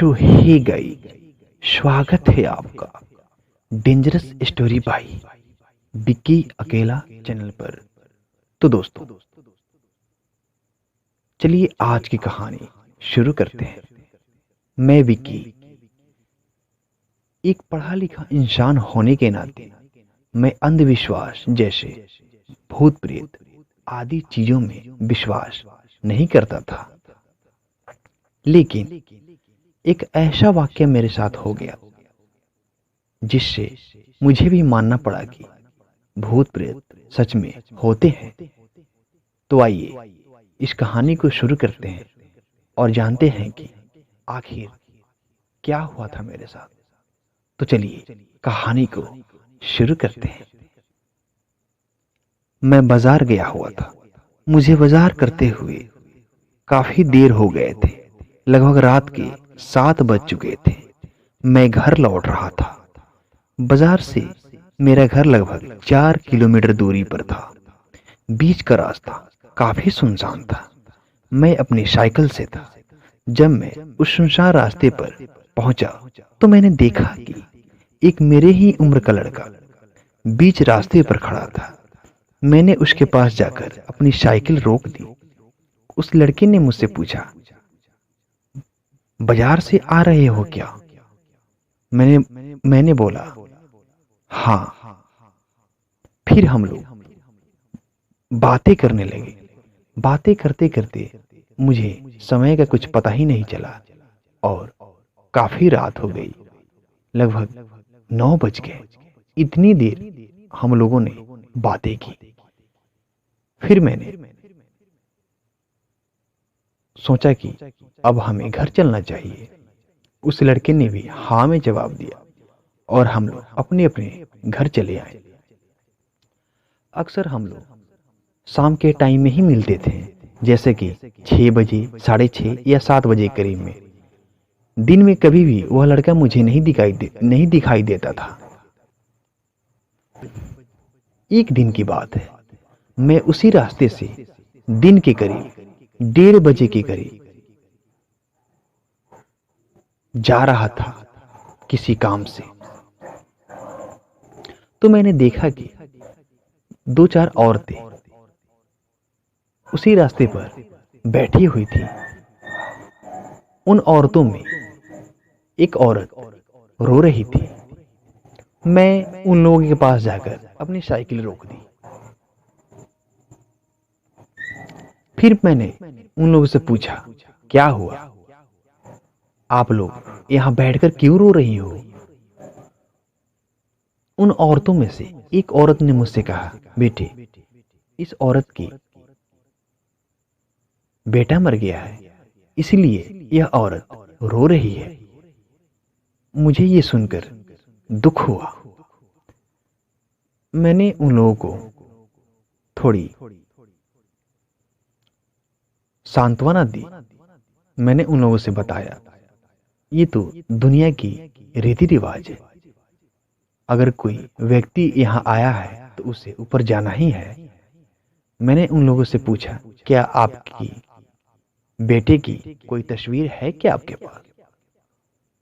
सो हे गई, स्वागत है आपका डेंजरस स्टोरी भाई विक्की अकेला चैनल पर। तो दोस्तों, चलिए आज की कहानी शुरू करते हैं। मैं विक्की, एक पढ़ा लिखा इंसान होने के नाते मैं अंधविश्वास जैसे भूत प्रेत आदि चीजों में विश्वास नहीं करता था। लेकिन एक ऐसा वाक्य मेरे साथ हो गया जिससे मुझे भी मानना पड़ा कि भूत प्रेत सच में होते हैं। तो आइए इस कहानी को शुरू करते हैं और जानते हैं कि आखिर क्या हुआ था मेरे साथ। तो चलिए कहानी को शुरू करते हैं। मैं बाजार गया हुआ था। मुझे बाजार करते हुए काफी देर हो गए थे। लगभग रात के 7 बज चुके थे। मैं घर लौट रहा था। बाजार से मेरा घर लगभग 4 किलोमीटर दूरी पर था। बीच का रास्ता काफी सुनसान था। मैं अपनी साइकिल से था। जब मैं उस सुनसान रास्ते पर पहुंचा तो मैंने देखा कि एक मेरे ही उम्र का लड़का बीच रास्ते पर खड़ा था। मैंने उसके पास जाकर अपनी साइकिल रोक दी। उस लड़के ने मुझसे पूछा, बाजार से आ रहे हो क्या? मैंने बोला, हाँ। फिर हम लोग बातें करने लगे। बातें करते करते मुझे समय का कुछ पता ही नहीं चला और काफी रात हो गई। लगभग 9 बज गए। इतनी देर हम लोगों ने बातें की। फिर मैंने सोचा कि अब हमें घर चलना चाहिए। उस लड़के ने भी हाँ में जवाब दिया और हम लोग अपने अपने घर चले आए। अक्सर हम लोग शाम के टाइम में ही मिलते थे, जैसे कि 6 बजे, 6:30 या 7 बजे करीब में। दिन में कभी भी वह लड़का मुझे नहीं दिखाई देता था। एक दिन की बात है, मैं उसी रास्ते से दिन के करीब 1:30 बजे के करीब जा रहा था किसी काम से। तो मैंने देखा कि 2-4 औरतें उसी रास्ते पर बैठी हुई थी। उन औरतों में एक औरत रो रही थी। मैं उन लोगों के पास जाकर अपनी साइकिल रोक दी। फिर मैंने उन लोगों से पूछा, क्या हुआ? आप लोग यहां बैठकर क्यों रो रही हो? उन औरतों में से एक औरत ने मुझसे कहा, बेटे, इस औरत की बेटा मर गया है, इसलिए यह औरत रो रही है। मुझे ये सुनकर दुख हुआ। मैंने उन लोगों को थोड़ी सांत्वना दी। मैंने उन लोगों से बताया, ये तो दुनिया की रीति रिवाज है। अगर कोई व्यक्ति यहाँ आया है तो उसे ऊपर जाना ही है। मैंने उन लोगों से पूछा, क्या आपकी बेटे की कोई तस्वीर है क्या आपके पास?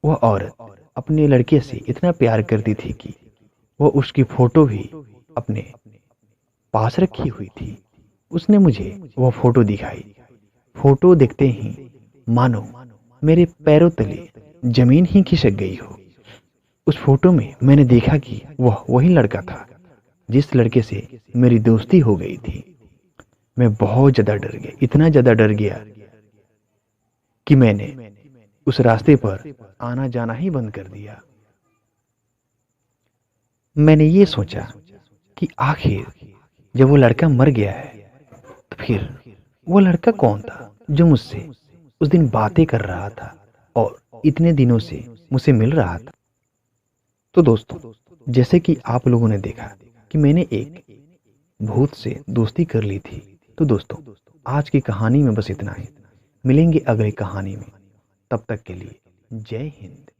वह औरत अपने लड़के से इतना प्यार करती थी कि वह उसकी फोटो भी अपने पास रखी हुई थी। उसने मुझे वह फोटो दिखाई। फोटो देखते ही मानो मेरे पैरों तले जमीन ही खिसक गई हो। उस फोटो में मैंने देखा कि वह वही लड़का था जिस लड़के से मेरी दोस्ती हो गई थी। मैं बहुत ज्यादा डर गया, इतना ज्यादा डर गया कि मैंने उस रास्ते पर आना जाना ही बंद कर दिया। मैंने ये सोचा कि आखिर जब वो लड़का मर गया है तो फिर वो लड़का कौन था जो मुझसे उस दिन बातें कर रहा था और इतने दिनों से मुझसे मिल रहा था। तो दोस्तों, जैसे कि आप लोगों ने देखा कि मैंने एक भूत से दोस्ती कर ली थी। तो दोस्तों, आज की कहानी में बस इतना ही। मिलेंगे अगली कहानी में। तब तक के लिए जय हिंद।